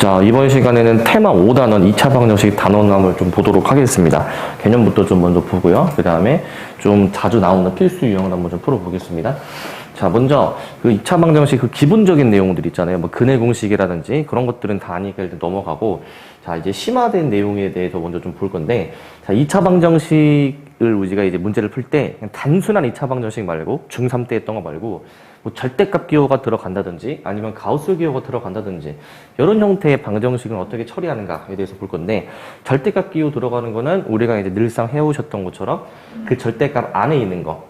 자, 이번 시간에는 테마 5단원 2차 방정식 단원함을 좀 보도록 하겠습니다. 개념부터 좀 먼저 보고요. 그 다음에 좀 자주 나오는 필수 유형을 한번 좀 풀어보겠습니다. 자, 먼저 그 2차 방정식 그 기본적인 내용들 있잖아요. 뭐 근해 공식이라든지 그런 것들은 다 아니까 일단 넘어가고, 자, 이제 심화된 내용에 대해서 먼저 좀 볼 건데, 자, 2차 방정식을 우리가 이제 문제를 풀 때 그냥 단순한 2차 방정식 말고 중3 때 했던 거 말고 뭐 절대값 기호가 들어간다든지 아니면 가우스 기호가 들어간다든지 이런 형태의 방정식은 어떻게 처리하는가에 대해서 볼 건데, 절대값 기호 들어가는 거는 우리가 이제 늘상 해오셨던 것처럼 그 절대값 안에 있는 거,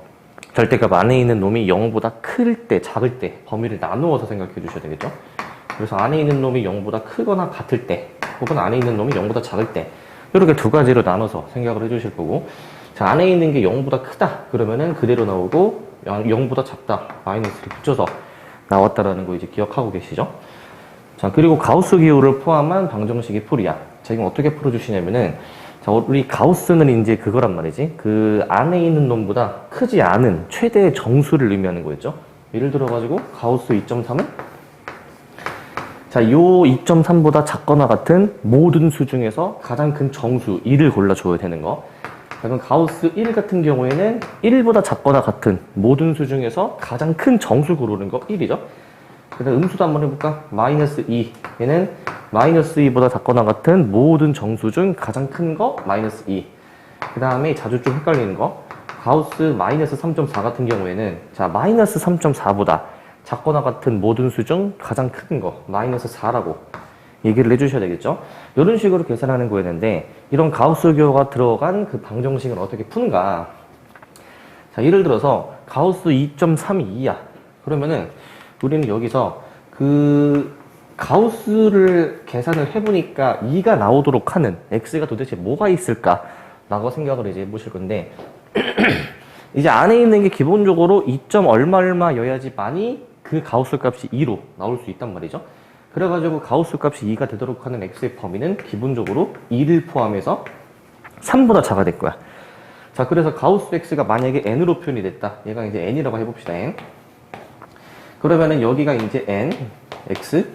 절대값 안에 있는 놈이 0보다 클 때, 작을 때 범위를 나누어서 생각해 주셔야 되겠죠. 그래서 안에 있는 놈이 0보다 크거나 같을 때, 혹은 안에 있는 놈이 0보다 작을 때, 이렇게 두 가지로 나눠서 생각을 해 주실 거고, 자, 안에 있는 게 0보다 크다 그러면은 그대로 나오고, 0보다 작다 마이너스를 붙여서 나왔다라는 거 이제 기억하고 계시죠? 자, 그리고 가우스 기호를 포함한 방정식의 풀이야. 자, 이건 어떻게 풀어주시냐면은, 자, 우리 가우스는 이제 그거란 말이지. 그 안에 있는 놈보다 크지 않은 최대의 정수를 의미하는 거였죠. 예를 들어가지고 가우스 2.3은 자, 요 2.3보다 작거나 같은 모든 수 중에서 가장 큰 정수 1을 골라줘야 되는 거. 자, 그럼 가우스 1 같은 경우에는 1보다 작거나 같은 모든 수 중에서 가장 큰 정수 고르는 거 1이죠. 그 다음 음수도 한번 해볼까? 마이너스 2. 얘는 마이너스 2보다 작거나 같은 모든 정수 중 가장 큰 거 마이너스 2. 그 다음에 자주 좀 헷갈리는 거, 가우스 마이너스 3.4 같은 경우에는 자, 마이너스 3.4보다 작거나 같은 모든 수 중 가장 큰 거 마이너스 4라고 얘기를 해주셔야 되겠죠. 이런 식으로 계산하는 거였는데, 이런 가우스 기호가 들어간 그 방정식은 어떻게 푸는가. 자, 예를 들어서 가우스 2.32야. 그러면은 우리는 여기서 그 가우스를 계산을 해보니까 2가 나오도록 하는 x가 도대체 뭐가 있을까 라고 생각을 이제 해보실 건데, 이제 안에 있는 게 기본적으로 2. 얼마 얼마여야지만이 그 가우스 값이 2로 나올 수 있단 말이죠. 그래가지고 가우스 값이 2가 되도록 하는 x의 범위는 기본적으로 2를 포함해서 3보다 작아야 될 거야. 자, 그래서 가우스 x가 만약에 n으로 표현이 됐다. 얘가 이제 n이라고 해봅시다. n. 그러면은 여기가 이제 n, x,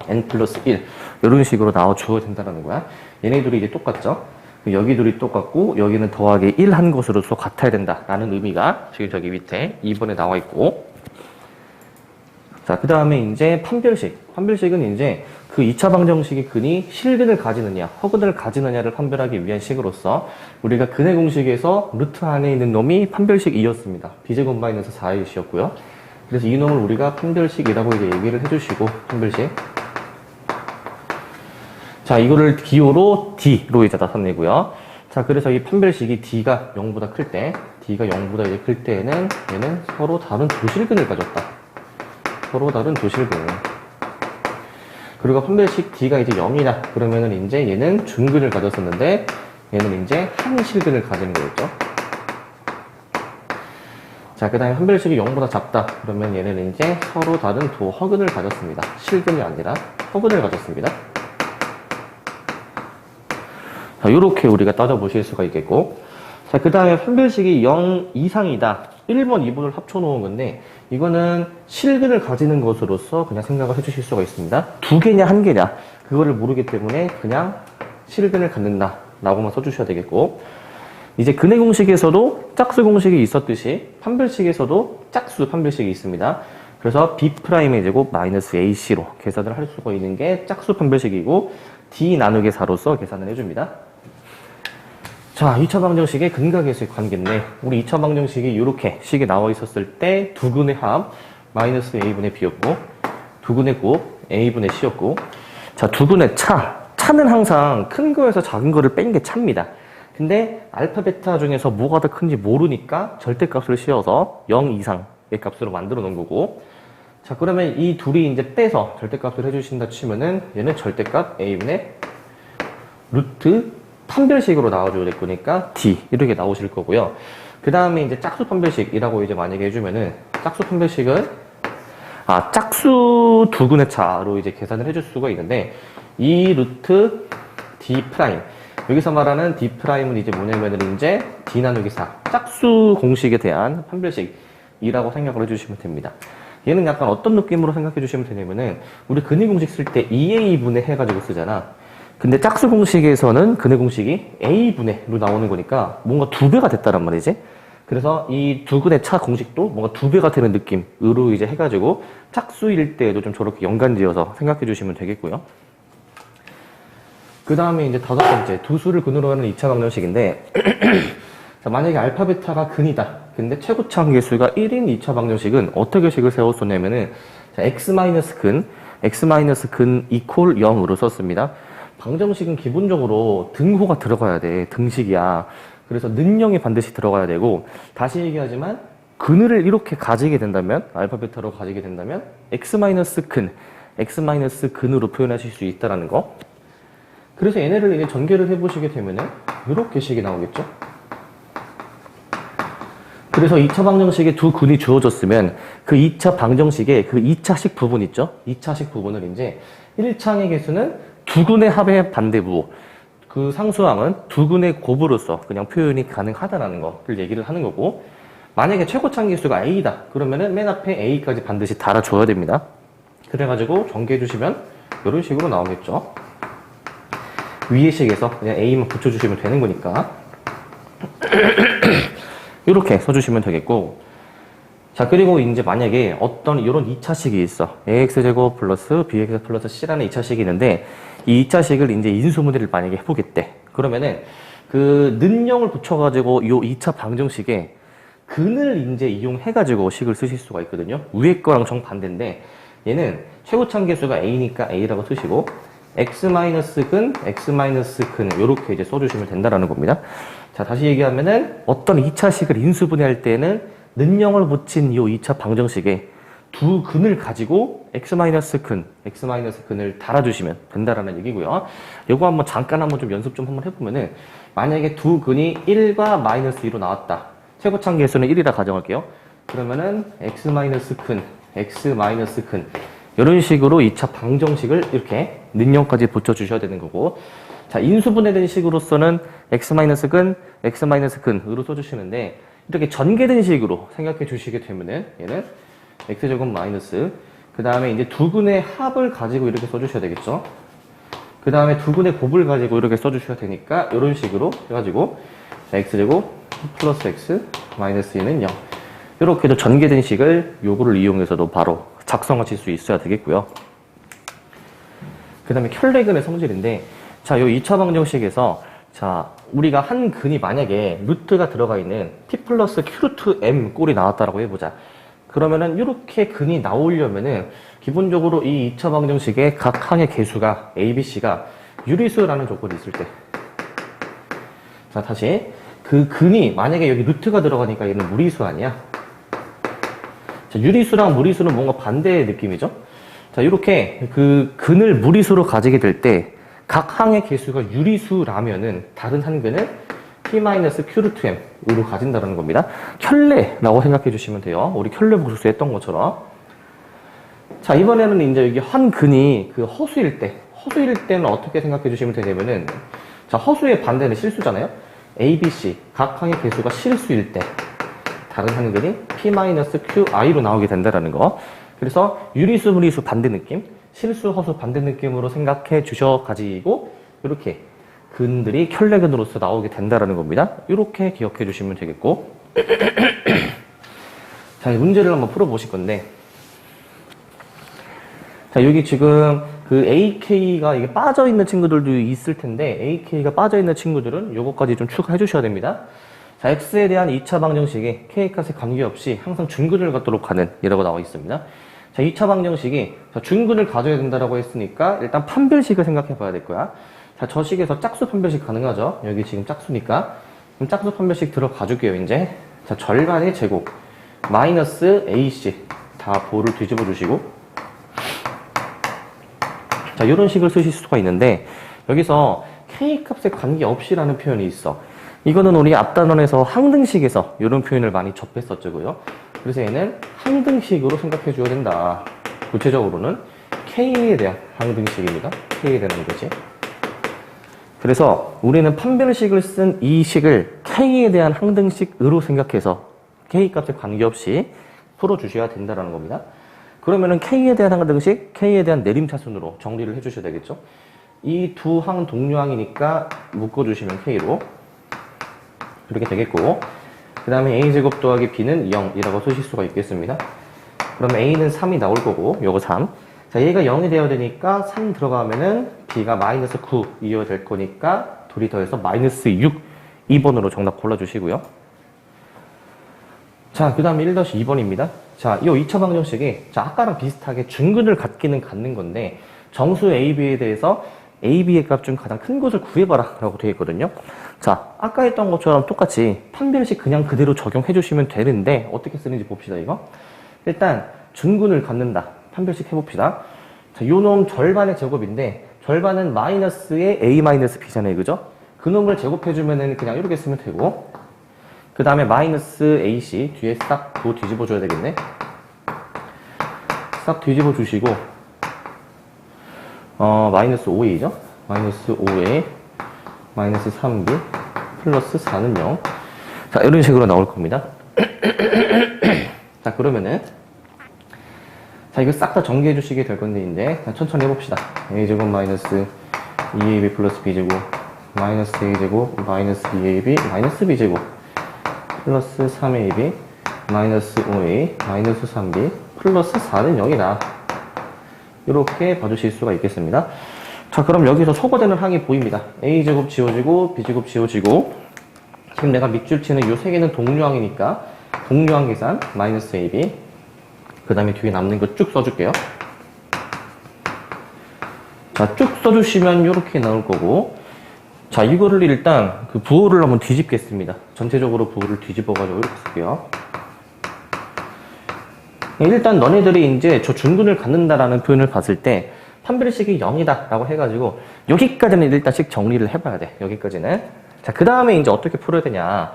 n 플러스 1 이런 식으로 나와 주어야 된다는 거야. 얘네들이 이제 똑같죠. 여기들이 똑같고 여기는 더하기 1 한 것으로서 같아야 된다라는 의미가 지금 저기 밑에 2번에 나와 있고, 자, 그 다음에 이제 판별식. 판별식은 이제 그 2차 방정식의 근이 실근을 가지느냐, 허근을 가지느냐를 판별하기 위한 식으로서 우리가 근해 공식에서 루트 안에 있는 놈이 판별식 2였습니다. b제곱 마이너스 4의 c였고요. 그래서 이 놈을 우리가 판별식이라고 이제 얘기를 해주시고, 판별식. 자, 이거를 기호로 D로 이제 나타내고요. 자, 그래서 이 판별식이 D가 0보다 클 때, D가 0보다 이제 클 때에는 얘는 서로 다른 도실근을 가졌다. 서로 다른 도실근. 그리고 판별식 D가 이제 0이다. 그러면은 이제 얘는 준근을 가졌었는데, 얘는 이제 한 실근을 가지는 거였죠. 자, 그 다음에 판별식이 0보다 작다. 그러면 얘는 이제 서로 다른 허근을 가졌습니다. 실근이 아니라 허근을 가졌습니다. 자, 요렇게 우리가 따져보실 수가 있겠고. 자, 그 다음에 판별식이 0 이상이다. 1번, 2번을 합쳐놓은 건데, 이거는 실근을 가지는 것으로서 그냥 생각을 해주실 수가 있습니다. 두 개냐, 한 개냐, 그거를 모르기 때문에 그냥 실근을 갖는다. 라고만 써주셔야 되겠고. 이제 근해 공식에서도 짝수 공식이 있었듯이 판별식에서도 짝수 판별식이 있습니다. 그래서 B'의 제곱 마이너스 AC로 계산을 할 수가 있는 게 짝수 판별식이고, D 나누기 4로서 계산을 해줍니다. 자, 2차 방정식의 근각에서의 관계인데, 우리 2차 방정식이 이렇게 식이 나와 있었을 때 두근의 합 마이너스 A분의 B였고, 두근의 곱 A분의 C였고, 자, 두근의 차는 항상 큰 거에서 작은 거를 뺀 게 차입니다. 근데 알파 베타 중에서 뭐가 더 큰지 모르니까 절대값을 씌워서 0 이상의 값으로 만들어 놓은 거고, 자, 그러면 이 둘이 이제 빼서 절대값을 해주신다 치면은 얘는 절대값 A분의 루트 판별식으로 나와줘야 될 거니까 D 이렇게 나오실 거고요. 그 다음에 이제 짝수 판별식이라고 이제 만약에 해주면은, 짝수 판별식은 짝수 두근의 차로 이제 계산을 해줄 수가 있는데, 이 루트 D 프라임, 여기서 말하는 D 프라임은 이제 뭐냐면은 이제 D 나누기 4 짝수 공식에 대한 판별식이라고 생각을 해주시면 됩니다. 얘는 약간 어떤 느낌으로 생각해 주시면 되냐면은, 우리 근의 공식 쓸 때 2a분의 해가지고 쓰잖아. 근데 짝수 공식에서는 근의 공식이 a분의로 나오는 거니까 뭔가 2배가 됐다란 말이지. 그래서 이 두 근의 차 공식도 뭔가 2배가 되는 느낌으로 이제 해가지고 짝수일 때에도 좀 저렇게 연관지어서 생각해 주시면 되겠고요. 그 다음에 이제 5번째, 두 수를 근으로 하는 2차 방정식인데, 자, 만약에 알파, 베타가 근이다. 근데 최고차 함계수가 1인 2차 방정식은 어떻게 식을 세웠었냐면은, 자, x-근 이퀄 0으로 썼습니다. 방정식은 기본적으로 등호가 들어가야 돼. 등식이야. 그래서 는영이 반드시 들어가야 되고, 다시 얘기하지만 근을 이렇게 가지게 된다면, 알파, 베타로 가지게 된다면 x-근으로 표현하실 수 있다는 거. 그래서 얘네를 이제 전개를 해보시게 되면은 이렇게 식이 나오겠죠. 그래서 2차 방정식에 두 근이 주어졌으면 그 2차 방정식의 그 2차식 부분 있죠. 2차식 부분을 이제 1차항의 개수는 두 근의 합의 반대부, 그 상수항은 두 근의 곱으로서 그냥 표현이 가능하다라는 거를 얘기를 하는 거고, 만약에 최고차항 개수가 a다 그러면은 맨 앞에 a까지 반드시 달아줘야 됩니다. 그래가지고 전개해 주시면 이런 식으로 나오겠죠. 위의 식에서 그냥 a만 붙여주시면 되는 거니까 이렇게 써주시면 되겠고, 자, 그리고 이제 만약에 어떤 이런 2차식이 있어. ax제곱 플러스 bx 플러스 c라는 2차식이 있는데, 이 2차식을 이제 인수분해를 만약에 해보겠대. 그러면은 그 는영을 붙여가지고 이 2차 방정식에 근을 이제 이용해가지고 식을 쓰실 수가 있거든요. 위에 거랑 정반대인데, 얘는 최고차항 개수가 a니까 a라고 쓰시고, x-근 이렇게 이제 써주시면 된다라는 겁니다. 자, 다시 얘기하면은 어떤 2차식을 인수분해할 때는 는영을 붙인 이 2차 방정식에 두 근을 가지고 x-근을 달아주시면 된다라는 얘기고요. 요거 한번 잠깐 좀 연습 좀 한번 해보면은, 만약에 두 근이 1과 마이너스 2로 나왔다. 최고차항 개수는 1이라 가정할게요. 그러면은 x-근 이런 식으로 2차 방정식을 이렇게 는영까지 붙여주셔야 되는 거고, 자, 인수분해된 식으로서는 x-근으로 써주시는데, 이렇게 전개된 식으로 생각해 주시게 되면은 얘는 x제곱 마이너스, 그 다음에 이제 두 근의 합을 가지고 이렇게 써주셔야 되겠죠. 그 다음에 두 근의 곱을 가지고 이렇게 써주셔야 되니까 이런 식으로 해가지고 x제곱 플러스 x 마이너스 2는 0, 이렇게도 전개된 식을 요거를 이용해서도 바로 작성하실 수 있어야 되겠고요. 그 다음에 켤레근의 성질인데, 자, 요 2차 방정식에서, 자, 우리가 한 근이 만약에 루트가 들어가 있는 t 플러스 q 루트 m 꼴이 나왔다라고 해보자. 그러면은 이렇게 근이 나오려면은 기본적으로 이 2차 방정식의 각 항의 개수가 a, b, c가 유리수라는 조건이 있을 때, 자, 다시 그 근이 만약에 여기 루트가 들어가니까 얘는 무리수 아니야. 자, 유리수랑 무리수는 뭔가 반대의 느낌이죠. 자, 이렇게 그 근을 무리수로 가지게 될 때 각 항의 개수가 유리수라면은 다른 한 근을 p-q 루트 m으로 가진다는 겁니다. 켤레라고 생각해 주시면 돼요. 우리 켤레 복수 했던 것처럼. 자, 이번에는 이제 여기 한 근이 그 허수일 때는 어떻게 생각해 주시면 되냐면은, 자, 허수의 반대는 실수잖아요. a, b, c 각 항의 개수가 실수일 때 다른 한 근이 p-qi로 나오게 된다는 거. 그래서 유리수, 무리수 반대 느낌, 실수, 허수 반대 느낌으로 생각해 주셔가지고 이렇게 근들이 켤레근으로서 나오게 된다는 겁니다. 이렇게 기억해 주시면 되겠고, 자, 문제를 한번 풀어보실 건데, 자, 여기 지금 그 AK가 이게 빠져있는 친구들도 있을 텐데, AK가 빠져있는 친구들은 요거까지 좀 추가해 주셔야 됩니다. 자, X에 대한 2차 방정식이 K값에 관계없이 항상 준근을 갖도록 하는 이라고 나와 있습니다. 자, 2차 방정식이 준근을 가져야 된다라고 했으니까 일단 판별식을 생각해 봐야 될 거야. 자, 저 식에서 짝수 판별식 가능하죠? 여기 지금 짝수니까. 그럼 짝수 판별식 들어가 줄게요, 이제. 자, 절반의 제곱 마이너스 AC 다 보를 뒤집어 주시고, 자, 이런 식을 쓰실 수가 있는데, 여기서 K값에 관계없이라는 표현이 있어. 이거는 우리 앞 단원에서 항등식에서 이런 표현을 많이 접했었죠. 그래서 얘는 항등식으로 생각해 줘야 된다. 구체적으로는 K에 대한 항등식입니다. K에 대한 거지. 그래서 우리는 판별식을 쓴 이 식을 K에 대한 항등식으로 생각해서 K값에 관계없이 풀어주셔야 된다는 겁니다. 그러면은 K에 대한 항등식, K에 대한 내림차순으로 정리를 해주셔야 되겠죠. 이 두 항 동류항이니까 묶어주시면 K로 이렇게 되겠고, 그 다음에 A제곱 더하기 B는 0이라고 쓰실 수가 있겠습니다. 그러면 A는 3이 나올 거고, 요거 3. 자, 얘가 0이 되어야 되니까 3 들어가면은 B가 마이너스 9이어야 될 거니까 둘이 더해서 마이너스 6, 2번으로 정답 골라주시고요. 자, 그 다음에 1-2번입니다. 자, 이 2차 방정식이, 자, 아까랑 비슷하게 중근을 갖기는 갖는 건데, 정수 AB에 대해서 AB의 값 중 가장 큰 것을 구해봐라 라고 되어 있거든요. 자, 아까 했던 것처럼 똑같이 판별식 그냥 그대로 적용해 주시면 되는데, 어떻게 쓰는지 봅시다, 이거. 일단, 중근을 갖는다. 판별식 해봅시다. 자, 요 놈 절반의 제곱인데, 절반은 마이너스의 A 마이너스 B잖아요, 그죠? 그 놈을 제곱해주면은 그냥 이렇게 쓰면 되고, 그 다음에 마이너스 AC 뒤에 싹 도 뒤집어 줘야 되겠네. 싹 뒤집어 주시고, 마이너스 5a죠? 마이너스 5a, 마이너스 3b, 플러스 4는 0. 자, 이런 식으로 나올 겁니다. 자, 그러면은, 자, 이거 싹 다 정리해 주시게 될 건데, 이제, 천천히 해봅시다. a제곱 마이너스 2ab 플러스 b제곱, 마이너스 a제곱, 마이너스 2ab, 마이너스 b제곱, 플러스 3ab, 마이너스 5a, 마이너스 3b, 플러스 4는 0이다. 이렇게 봐주실 수가 있겠습니다. 자, 그럼 여기서 소거되는 항이 보입니다. a제곱 지워지고, b제곱 지워지고, 지금 내가 밑줄 치는 요 세 개는 동류항이니까, 동류항 계산, 마이너스 ab, 그 다음에 뒤에 남는 거 쭉 써줄게요. 자, 쭉 써주시면 이렇게 나올 거고, 자, 이거를 일단 그 부호를 한번 뒤집겠습니다. 전체적으로 부호를 뒤집어가지고 이렇게 쓸게요. 일단 너네들이 이제 저 중근을 갖는다라는 표현을 봤을 때 판별식이 0이다 라고 해가지고 여기까지는 일단씩 정리를 해봐야 돼. 여기까지는. 자, 그 다음에 이제 어떻게 풀어야 되냐.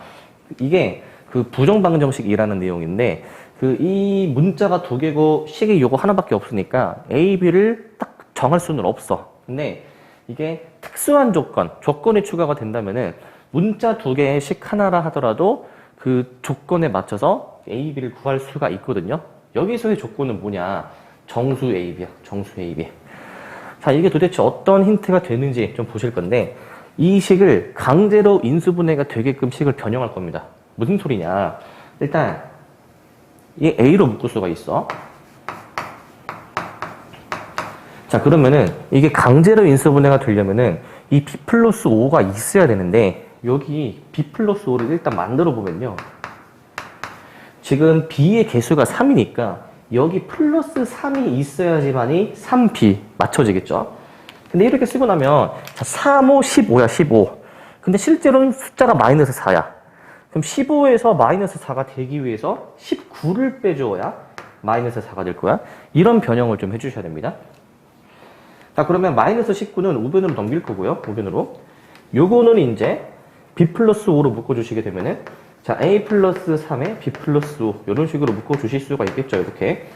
이게 그 부정방정식이라는 내용인데 그 이 문자가 두 개고 식이 요거 하나밖에 없으니까 A, B를 딱 정할 수는 없어. 근데 이게 특수한 조건이 추가가 된다면은 문자 두 개의 식 하나라 하더라도 그 조건에 맞춰서 A, B를 구할 수가 있거든요. 여기서의 조건은 뭐냐? 정수 AB야. 정수 AB. 자, 이게 도대체 어떤 힌트가 되는지 좀 보실 건데 이 식을 강제로 인수분해가 되게끔 식을 변형할 겁니다. 무슨 소리냐? 일단 얘 A로 묶을 수가 있어. 자, 그러면은 이게 강제로 인수분해가 되려면은 이 B 플러스 5가 있어야 되는데 여기 B 플러스 5를 일단 만들어 보면요. 지금 B의 개수가 3이니까 여기 플러스 3이 있어야지만이 3B 맞춰지겠죠. 근데 이렇게 쓰고 나면 자, 3, 5, 15야 15. 근데 실제로는 숫자가 마이너스 4야. 그럼 15에서 마이너스 4가 되기 위해서 19를 빼줘야 마이너스 4가 될 거야. 이런 변형을 좀 해주셔야 됩니다. 자, 그러면 마이너스 19는 우변으로 넘길 거고요. 우변으로. 요거는 이제 B 플러스 5로 묶어주시게 되면은 자, A 플러스 3에 B 플러스 5 이런 식으로 묶어주실 수가 있겠죠. 이렇게.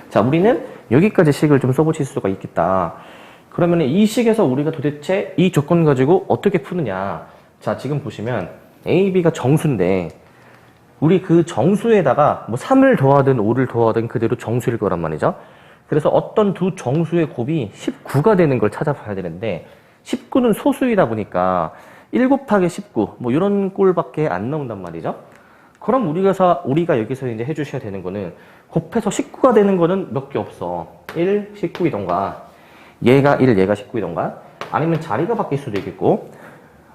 자, 우리는 여기까지 식을 좀 써보실 수가 있겠다. 그러면 이 식에서 우리가 도대체 이 조건 가지고 어떻게 푸느냐. 자, 지금 보시면 A, B가 정수인데 우리 그 정수에다가 뭐 3을 더하든 5를 더하든 그대로 정수일 거란 말이죠. 그래서 어떤 두 정수의 곱이 19가 되는 걸 찾아봐야 되는데 19는 소수이다 보니까 1 곱하기 19 뭐 이런 꼴밖에 안 나온단 말이죠. 그럼 우리가 여기서 이제 해주셔야 되는 거는 곱해서 19가 되는 거는 몇 개 없어. 1, 19이던가 얘가 1, 얘가 19이던가 아니면 자리가 바뀔 수도 있겠고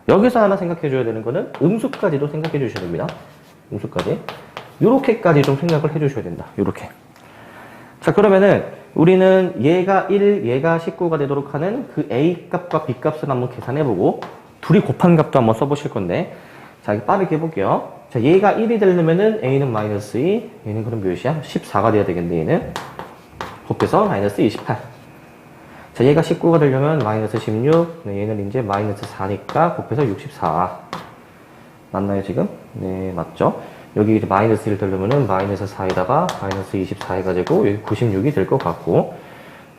여기서 하나 생각해 줘야 되는 거는 음수까지도 생각해 주셔야 됩니다. 음수까지 요렇게까지 좀 생각을 해 주셔야 된다. 요렇게. 자, 그러면은 우리는 얘가 1, 얘가 19가 되도록 하는 그 A 값과 B 값을 한번 계산해 보고 둘이 곱한 값도 한번 써보실 건데 자, 빠르게 해볼게요. 자, 얘가 1이 되려면은 A는 마이너스 2, 얘는 그럼 몇이야? 14가 돼야 되겠네, 얘는. 곱해서 마이너스 28. 자, 얘가 19가 되려면 마이너스 16, 네, 얘는 이제 마이너스 4니까 곱해서 64. 맞나요, 지금? 네, 맞죠? 여기 이제 마이너스 1 되려면은 마이너스 4에다가 마이너스 24 해가지고 여기 96이 될 것 같고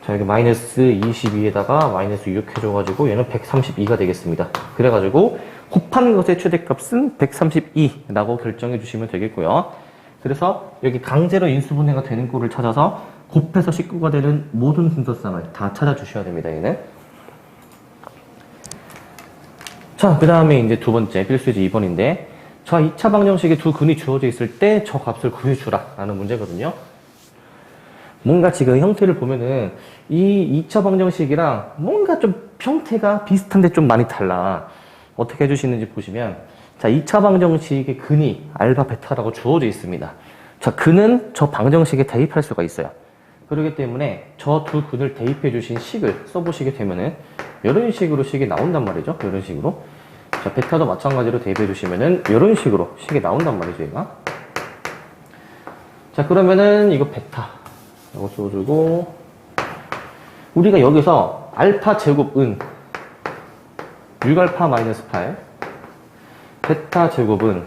자, 여기 마이너스 22에다가 마이너스 6 해줘가지고 얘는 132가 되겠습니다. 그래가지고 곱한 것의 최대값은 132라고 결정해 주시면 되겠고요. 그래서 여기 강제로 인수분해가 되는 꼴을 찾아서 곱해서 식구가 되는 모든 순서쌍을 다 찾아주셔야 됩니다. 얘는. 자, 그 다음에 이제 두 번째 필수지 2번인데, 자, 2차 방정식에 두 근이 주어져 있을 때 저 값을 구해주라 라는 문제거든요. 뭔가 지금 형태를 보면은 이 2차 방정식이랑 뭔가 좀 형태가 비슷한데 좀 많이 달라. 어떻게 해주시는지 보시면, 자, 2차 방정식의 근이 알파 베타라고 주어져 있습니다. 자, 근은 저 방정식에 대입할 수가 있어요. 그렇기 때문에 저 두 근을 대입해 주신 식을 써보시게 되면은 이런 식으로 식이 나온단 말이죠. 이런 식으로. 자, 베타도 마찬가지로 대입해 주시면은 이런 식으로 식이 나온단 말이죠. 얘가. 자, 그러면은 이거 베타 이거 써주고, 우리가 여기서 알파 제곱은 6알파 마이너스 8, 베타 제곱은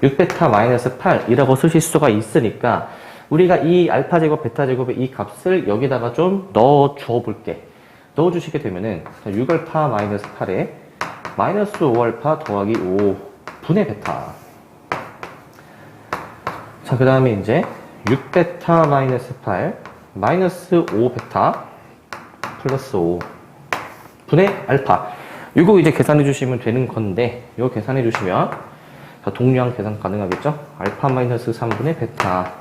6베타 마이너스 8이라고 쓰실 수가 있으니까, 우리가 이 알파 제곱, 베타 제곱의 이 값을 여기다가 좀 넣어 주어 볼게. 넣어 주시게 되면은 6알파 마이너스 8에 마이너스 5알파 더하기 5 분의 베타. 자, 그 다음에 이제 6베타 마이너스 8 마이너스 5베타 플러스 5 분의 알파. 이거 이제 계산해 주시면 되는 건데, 이거 계산해 주시면 동량 계산 가능하겠죠? 알파 마이너스 3분의 베타,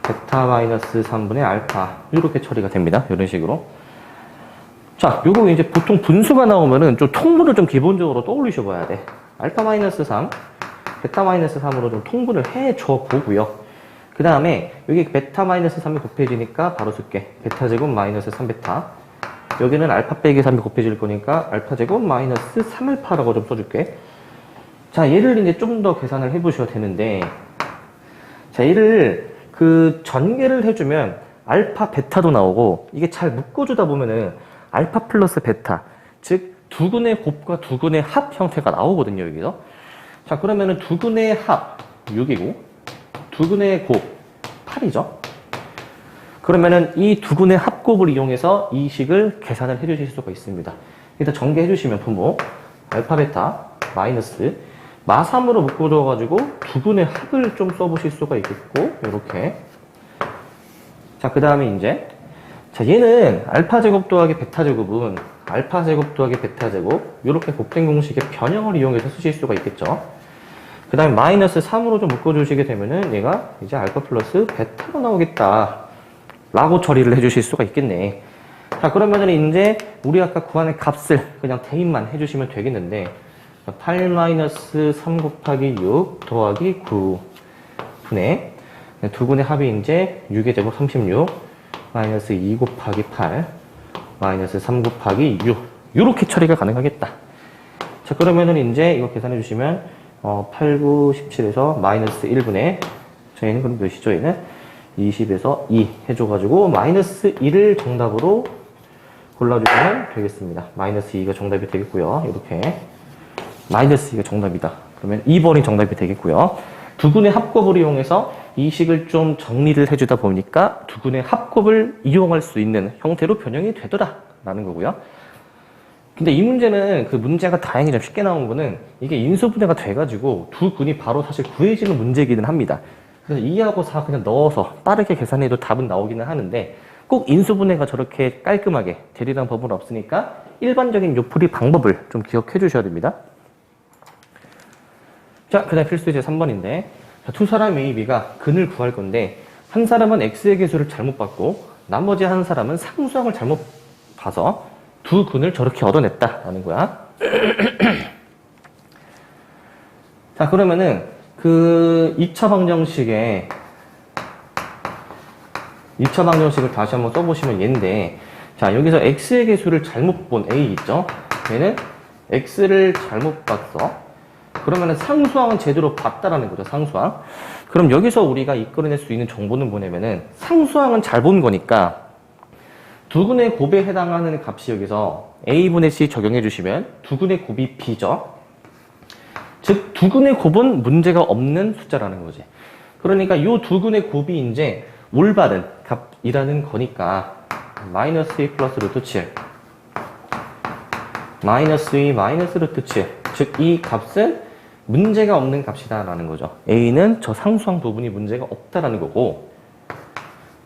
베타 마이너스 3분의 알파, 이렇게 처리가 됩니다. 이런 식으로. 자, 요거 이제 보통 분수가 나오면은 좀 통분을 좀 기본적으로 떠올리셔 봐야 돼. 알파 마이너스 3, 베타 마이너스 3으로 좀 통분을 해줘 보고요. 그 다음에 여기 베타 마이너스 3이 곱해지니까 바로 쓸게. 베타 제곱 마이너스 3베타. 여기는 알파 빼기 3이 곱해질 거니까 알파 제곱 마이너스 3알파라고 좀 써줄게. 자, 얘를 이제 좀 더 계산을 해보셔야 되는데, 자, 얘를 전개를 해주면 알파 베타도 나오고, 이게 잘 묶어주다 보면은 알파 플러스 베타, 즉 두근의 곱과 두근의 합 형태가 나오거든요, 여기서. 자, 그러면은 두근의 합 6이고 두근의 곱 8이죠. 그러면은 이 두근의 합곱을 이용해서 이 식을 계산을 해주실 수가 있습니다. 일단 전개해 주시면 분모 알파 베타 마이너스 마3으로 묶어줘가지고 두근의 합을 좀 써보실 수가 있겠고, 이렇게. 자, 그 다음에 이제, 자, 얘는 알파 제곱 더하기 베타 제곱은 알파 제곱 더하기 베타 제곱, 이렇게 곱된 공식의 변형을 이용해서 쓰실 수가 있겠죠. 그 다음에 마이너스 3으로 좀 묶어주시게 되면은 얘가 이제 알파 플러스 베타가 나오겠다 라고 처리를 해주실 수가 있겠네. 자, 그러면은 이제 우리 아까 구하는 값을 그냥 대입만 해주시면 되겠는데, 8-3 곱하기 6 더하기 9 분의 두근의 합이 이제 6의 제곱 36 마이너스 2 곱하기 8 마이너스 3 곱하기 6, 이렇게 처리가 가능하겠다. 자, 그러면은 이제 이거 계산해 주시면 8, 9, 17에서 마이너스 1분의, 저희는 그럼 몇이죠? 얘는 20에서 2 해줘가지고 마이너스 1을 정답으로 골라주시면 되겠습니다. 마이너스 2가 정답이 되겠고요. 이렇게 마이너스 2가 정답이다. 그러면 2번이 정답이 되겠고요. 두근의 합곱을 이용해서 이 식을 좀 정리를 해주다 보니까 두근의 합곱을 이용할 수 있는 형태로 변형이 되더라 라는 거고요. 근데 이 문제는 문제가 다행히 좀 쉽게 나온 거는 이게 인수분해가 돼가지고 두 근이 바로 사실 구해지는 문제이기는 합니다. 그래서 2하고 4 그냥 넣어서 빠르게 계산해도 답은 나오기는 하는데, 꼭 인수분해가 저렇게 깔끔하게 되리라는 법은 없으니까 일반적인 요풀이 방법을 좀 기억해 주셔야 됩니다. 자, 그 다음 필수제 3번인데, 두 사람 A, B가 근을 구할 건데, 한 사람은 X의 개수를 잘못 봤고 나머지 한 사람은 상수항을 잘못 봐서 두 근을 저렇게 얻어냈다라는 거야. 자, 그러면은 2차 방정식을 다시 한번 써보시면 얘인데, 자, 여기서 X의 개수를 잘못 본 A 있죠? 얘는 X를 잘못 봤어. 그러면은 상수항은 제대로 봤다라는 거죠, 상수항. 그럼 여기서 우리가 이끌어낼 수 있는 정보는 뭐냐면은, 상수항은 잘 본 거니까 두근의 곱에 해당하는 값이 여기서 A분의 C 적용해 주시면 두근의 곱이 B죠. 즉 두근의 곱은 문제가 없는 숫자라는 거지. 그러니까 이 두근의 곱이 이제 올바른 값이라는 거니까 마이너스 2 플러스 루트 7 마이너스 2 마이너스 루트 7, 즉 이 값은 문제가 없는 값이다 라는 거죠. A는 저 상수항 부분이 문제가 없다라는 거고,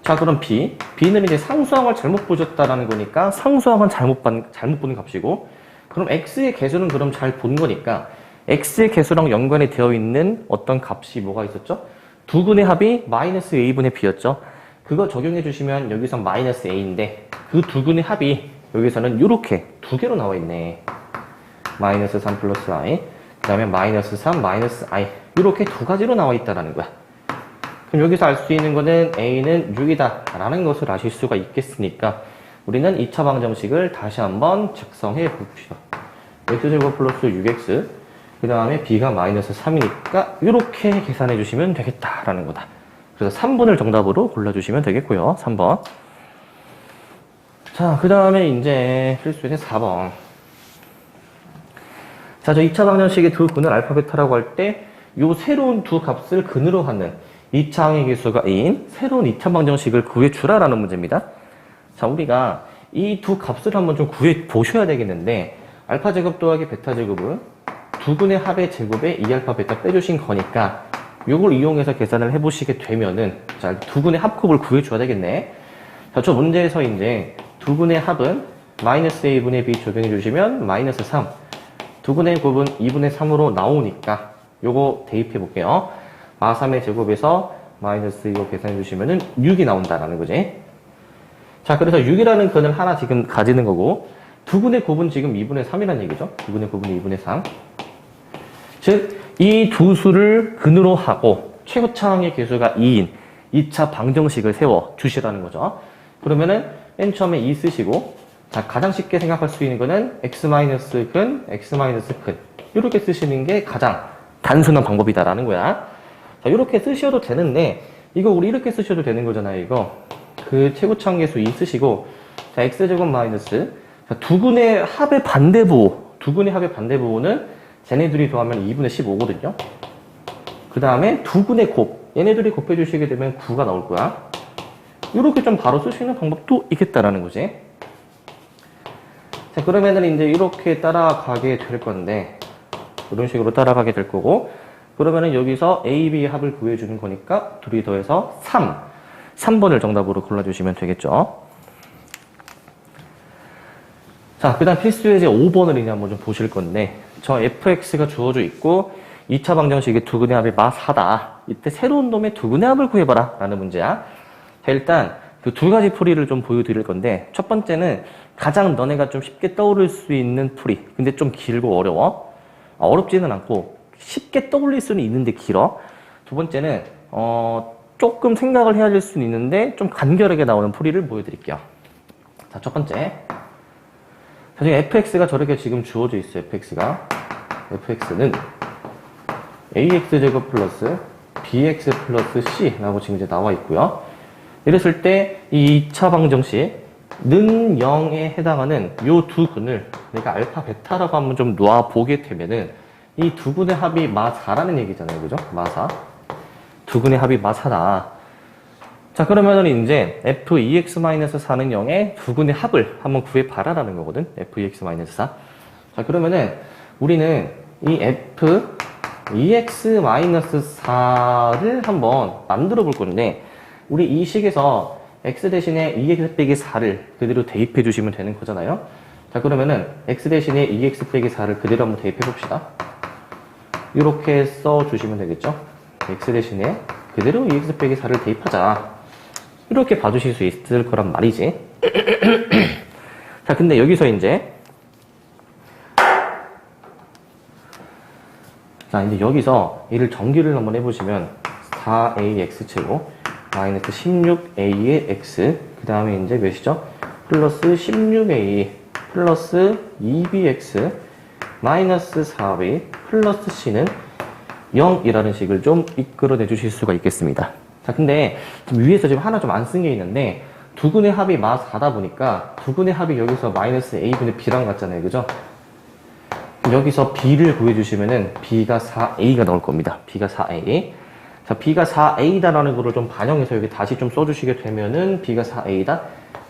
자, 그럼 B. B는 이제 상수항을 잘못 보셨다라는 거니까 상수항은 잘못 보는 값이고, 그럼 X의 개수는 그럼 잘 본 거니까 X의 개수랑 연관이 되어 있는 어떤 값이 뭐가 있었죠? 두근의 합이 마이너스 A분의 B였죠. 그거 적용해 주시면 여기서 마이너스 A인데 그 두근의 합이 여기서는 이렇게 두 개로 나와 있네. 마이너스 3 플러스 I, 그 다음에 마이너스 3 마이너스 I, 이렇게 두 가지로 나와 있다라는 거야. 그럼 여기서 알 수 있는 거는 A는 6이다 라는 것을 아실 수가 있겠으니까 우리는 2차 방정식을 다시 한번 작성해 봅시다. x제곱 플러스 6x, 그 다음에 b가 마이너스 3이니까 이렇게 계산해 주시면 되겠다라는 거다. 그래서 3번을 정답으로 골라주시면 되겠고요. 3번. 자, 그 다음에 이제 필수의 4번. 자, 저 2차 방정식의 두 근을 알파, 베타라고 할 때 요 새로운 두 값을 근으로 하는 2차 항의 개수가 A인 새로운 2차 방정식을 구해주라라는 문제입니다. 자, 우리가 이 두 값을 한번 좀 구해 보셔야 되겠는데, 알파 제곱 더하기 베타 제곱은 두 근의 합의 제곱에 2알파 베타 빼주신 거니까 요걸 이용해서 계산을 해보시게 되면은, 자, 두 근의 합곱을 구해줘야 되겠네. 자, 저 문제에서 이제 두 근의 합은 마이너스 A분의 B 적용해 주시면 마이너스 3, 두 근의 곱은 2분의 3으로 나오니까 요거 대입해 볼게요. 마 3의 제곱에서 마이너스 이거 계산해 주시면은 6이 나온다라는 거지. 자, 그래서 6이라는 근을 하나 지금 가지는 거고, 두 근의 곱은 지금 2분의 3이라는 얘기죠. 두 근의 곱은 2분의 3. 즉, 이 두 수를 근으로 하고 최고차항의 개수가 2인 2차 방정식을 세워 주시라는 거죠. 그러면은 맨 처음에 2 쓰시고, 자, 가장 쉽게 생각할 수 있는 거는 x-근, x-근 이렇게 쓰시는 게 가장 단순한 방법이다라는 거야. 자, 이렇게 쓰셔도 되는데, 이거 우리 이렇게 쓰셔도 되는 거잖아요. 이거 그 최고차항 개수 2 쓰시고, 자, x제곱 마이너스, 자, 두 근의 합의 반대부호, 두 근의 합의 반대부호는 쟤네들이 더하면 2분의 15거든요. 그 다음에 두 근의 곱, 얘네들이 곱해주시게 되면 9가 나올 거야. 이렇게 좀 바로 쓸 수 있는 방법도 있겠다라는 거지. 자, 그러면은 이제 이렇게 따라가게 될 건데, 이런 식으로 따라가게 될 거고, 그러면은 여기서 A, B 합을 구해주는 거니까 둘이 더해서 3번을 정답으로 골라주시면 되겠죠. 자, 그 다음 필수의 이제 5번을 이제 한번 좀 보실 건데, 저 fx가 주어져 있고 2차 방정식의 두 근의 합이 마 4다. 이때 새로운 놈의 두 근의 합을 구해봐라 라는 문제야. 자, 일단 그 두 가지 풀이를 좀 보여드릴 건데, 첫 번째는 가장 너네가 좀 쉽게 떠오를 수 있는 풀이, 근데 좀 길고 어려워. 어렵지는 않고 쉽게 떠올릴 수는 있는데 길어. 두 번째는 조금 생각을 해야 될 수는 있는데 좀 간결하게 나오는 풀이를 보여드릴게요. 자, 첫 번째, 자, 지금 fx가 저렇게 지금 주어져 있어요. fx는 ax제곱 플러스 bx 플러스 c라고 지금 이제 나와 있고요. 이랬을 때 이 2차 방정식 는 0에 해당하는 요 두 근을 내가 알파 베타라고 한번 좀 놓아 보게 되면은 이 두 근의 합이 마 4라는 얘기잖아요. 그죠? 마 4. 두 근의 합이 마 4다. 자, 그러면은 이제 f2x-4는 0에 두 근의 합을 한번 구해봐라라는 거거든. f2x-4. 자, 그러면은 우리는 이 f2x-4를 한번 만들어 볼 건데, 우리 이 식에서 x 대신에 2x 빼기 4를 그대로 대입해 주시면 되는 거잖아요. 자, 그러면은 x 대신에 2x 빼기 4를 그대로 한번 대입해 봅시다. 이렇게 써 주시면 되겠죠. x 대신에 그대로 2x 빼기 4를 대입하자. 이렇게 봐주실 수 있을 거란 말이지. 자, 근데 여기서 이제 여기서 이를 정기를 한번 해보시면 4ax제곱 마이너스 16a의 x, 그 다음에 이제 몇이죠? 플러스 16a 플러스 2bx 마이너스 4b 플러스 c는 0이라는 식을 좀 이끌어내 주실 수가 있겠습니다. 자, 근데 위에서 지금 하나 좀 안 쓴 게 있는데, 두 근의 합이 마 4다 보니까 두 근의 합이 여기서 마이너스 a분의 b랑 같잖아요. 그죠? 여기서 b를 구해주시면은 b가 4a가 나올 겁니다. b가 4a. 자, b가 4a다라는 거를 좀 반영해서 여기 다시 좀 써주시게 되면은 b가 4a다.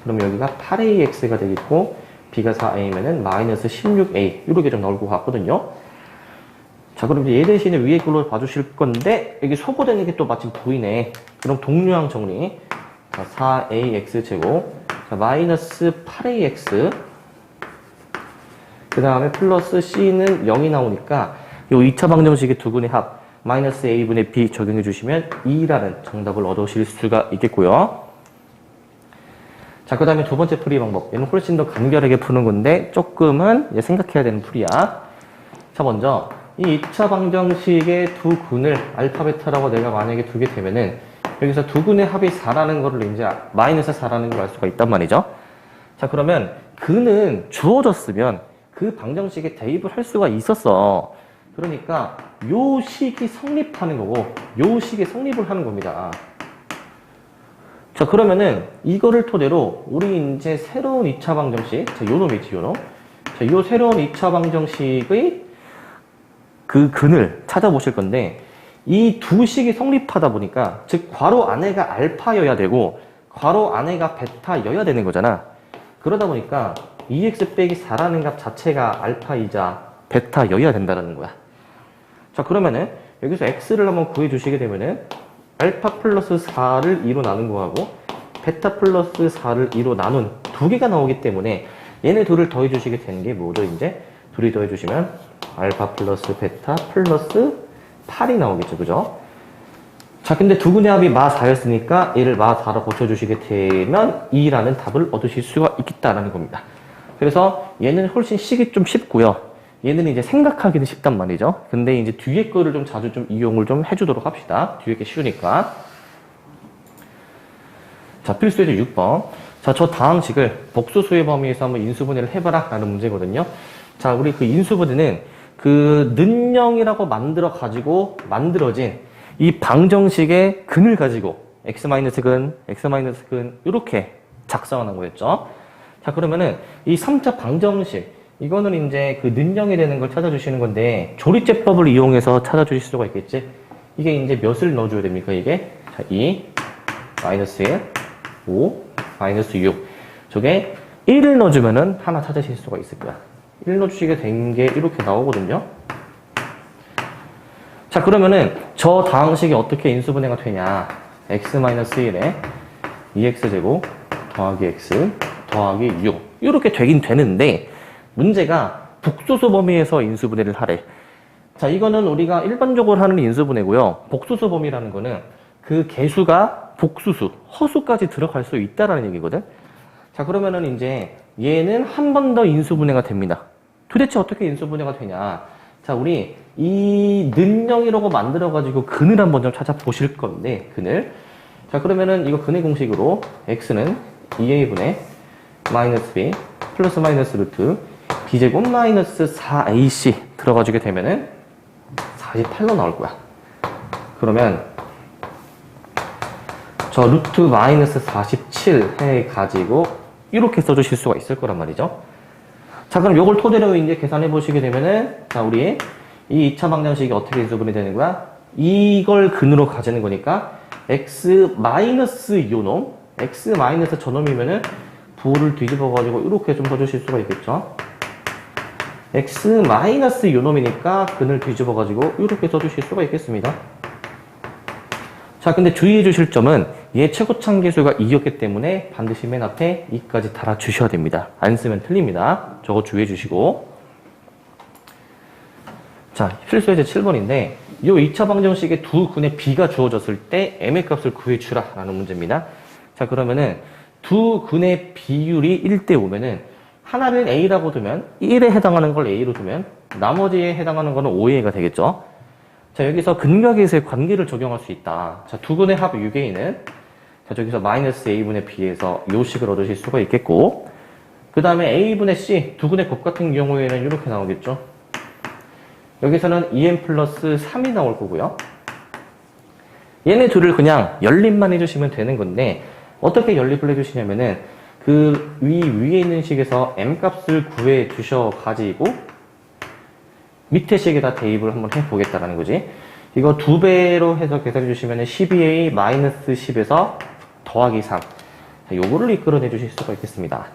그럼 여기가 8ax가 되겠고, b가 4a면은 마이너스 16a 이렇게 좀 나올 것 같거든요. 자, 그럼 이제 얘 대신에 위에 걸로 봐주실 건데, 여기 소거되는 게 또 마침 보이네. 그럼 동류항 정리. 자, 4ax제곱. 자, 마이너스 8ax. 그 다음에 플러스 c는 0이 나오니까 요 2차 방정식의 두 근의 합 마이너스 a분의 b 적용해 주시면 2라는 정답을 얻으실 수가 있겠고요. 자, 그 다음에 두 번째 풀이 방법. 얘는 훨씬 더 간결하게 푸는 건데 조금은 생각해야 되는 풀이야. 자, 먼저 이 2차 방정식의 두 근을 알파, 베타라고 내가 만약에 두게 되면은 여기서 두 근의 합이 4라는 거를 이제 마이너스 4라는 걸 알 수가 있단 말이죠. 자, 그러면 근은 주어졌으면 그 방정식에 대입을 할 수가 있었어. 그러니까 요 식이 성립하는 거고 요 식이 성립을 하는 겁니다. 자, 그러면은 이거를 토대로 우리 이제 새로운 2차 방정식, 자, 요 놈이지, 요 놈. 자, 요 새로운 2차 방정식의 그 근을 찾아보실 건데 이 두 식이 성립하다 보니까 즉 괄호 안에가 알파여야 되고 괄호 안에가 베타여야 되는 거잖아. 그러다 보니까 2x 빼기 4라는 값 자체가 알파이자 베타여야 된다는 거야. 자, 그러면은 여기서 x를 한번 구해 주시게 되면은 알파 플러스 4를 2로 나눈 거하고 베타 플러스 4를 2로 나눈 두 개가 나오기 때문에 얘네 둘을 더해 주시게 되는 게 뭐죠? 이제 둘이 더해 주시면 알파 플러스 베타 플러스 8이 나오겠죠, 그죠? 자, 근데 두 근의 합이 마 4였으니까 얘를 마 4로 고쳐주시게 되면 2라는 답을 얻으실 수가 있겠다라는 겁니다. 그래서 얘는 훨씬 식이 좀 쉽고요. 얘는 이제 생각하기는 쉽단 말이죠. 근데 이제 뒤에 거를 좀 자주 좀 이용을 좀 해주도록 합시다. 뒤에 게 쉬우니까. 자, 필수예제 6번. 자, 저 다음 식을 복소수의 범위에서 한번 인수분해를 해봐라 라는 문제거든요. 자, 우리 그 인수분해는 그 는영이라고 만들어진 이 방정식의 근을 가지고 x-근, x-근 이렇게 작성하는 거였죠. 자, 그러면은 이 3차 방정식 이거는 이제 그 는영이 되는 걸 찾아주시는 건데 조리제법을 이용해서 찾아주실 수가 있겠지. 이게 이제 몇을 넣어줘야 됩니까, 이게? 자, 2, 마이너스 1, 5, 마이너스 6. 저게 1을 넣어주면은 하나 찾으실 수가 있을 거야. 1 넣어주시게 된 게 이렇게 나오거든요. 자, 그러면은 저 다항식이 어떻게 인수분해가 되냐. x-1에 2x제곱 더하기 x 더하기 6 이렇게 되긴 되는데 문제가 복소수 범위에서 인수분해를 하래. 자, 이거는 우리가 일반적으로 하는 인수분해고요. 복소수 범위라는 거는 그 개수가 복수수, 허수까지 들어갈 수 있다라는 얘기거든. 자, 그러면은 이제 얘는 한 번 더 인수분해가 됩니다. 도대체 어떻게 인수분해가 되냐. 자, 우리 이 는영이라고 만들어가지고 근을 한번 좀 찾아보실 건데, 근을. 자, 그러면은 이거 근의 공식으로 x는 2a분의 마이너스 b 플러스 마이너스 루트 b제곱 마이너스 4ac 들어가주게 되면은 48로 나올 거야. 그러면 저 루트 마이너스 47 해가지고 이렇게 써주실 수가 있을 거란 말이죠. 자, 그럼 요걸 토대로 이제 계산해 보시게 되면은 자, 우리 이 2차 방정식이 어떻게 인수분해 되는 거야? 이걸 근으로 가지는 거니까 x 마이너스 요놈 x 마이너스 저놈이면은 부호를 뒤집어 가지고 이렇게 좀 써주실 수가 있겠죠. x 마이너스 요놈이니까 근을 뒤집어 가지고 이렇게 써주실 수가 있겠습니다. 자, 근데 주의해 주실 점은 얘 최고참 계수가 2였기 때문에 반드시 맨 앞에 2까지 달아 주셔야 됩니다. 안 쓰면 틀립니다. 저거 주의해 주시고. 자, 필수예제 7번인데 이 2차 방정식의 두 근의 b가 주어졌을 때 m의 값을 구해주라 라는 문제입니다. 자, 그러면은 두 근의 비율이 1대 5면은 하나를 a라고 두면 1에 해당하는 걸 a로 두면 나머지에 해당하는 거는 5a가 되겠죠. 자, 여기서 근과 계수의 관계를 적용할 수 있다. 자, 두 근의 합 6a는 자, 저기서 마이너스 a분의 b에서 요 식을 얻으실 수가 있겠고, 그 다음에 a분의 c 두 근의 곱 같은 경우에는 이렇게 나오겠죠. 여기서는 2n 플러스 3이 나올 거고요. 얘네 둘을 그냥 연립만 해주시면 되는 건데 어떻게 연립을 해주시냐면은 그 위에 있는 식에서 m 값을 구해 주셔 가지고 밑에 식에다 대입을 한번 해보겠다라는 거지. 이거 2배로 해서 계산해 주시면 12a 마이너스 10에서 더하기 3. 자, 요거를 이끌어내 주실 수가 있겠습니다.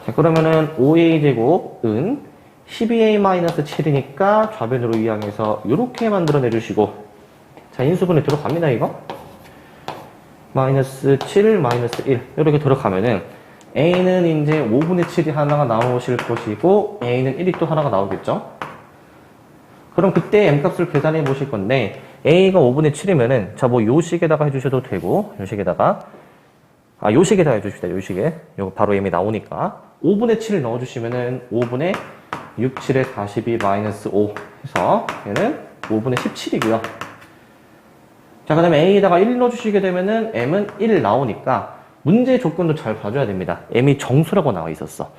자, 그러면은 5a 제곱은 12a 마이너스 7이니까 좌변으로 이항해서 이렇게 만들어내 주시고, 자, 인수분해 들어갑니다, 이거. 마이너스 7, 마이너스 1 이렇게 들어가면은 a는 이제 5분의 7이 하나가 나오실 것이고 a는 1이 또 하나가 나오겠죠. 그럼 그때 m값을 계산해 보실 건데 a가 5분의 7이면은 자 뭐 요 식에다가 해주셔도 되고 요 식에다가 요 식에다가 해주십시다. 요 식에 요거 바로 m이 나오니까 5분의 7을 넣어주시면은 5분의 6, 7에 42 마이너스 5 해서 얘는 5분의 17이고요. 자, 그 다음에 a에다가 1 넣어주시게 되면은 m은 1 나오니까 문제 조건도 잘 봐줘야 됩니다. m이 정수라고 나와 있었어.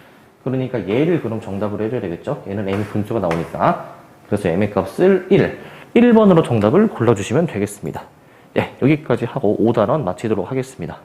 그러니까 얘를 그럼 정답으로 해줘야 되겠죠? 얘는 m이 분수가 나오니까. 그래서 m의 값을 1번으로 정답을 골라주시면 되겠습니다. 예, 여기까지 하고 5단원 마치도록 하겠습니다.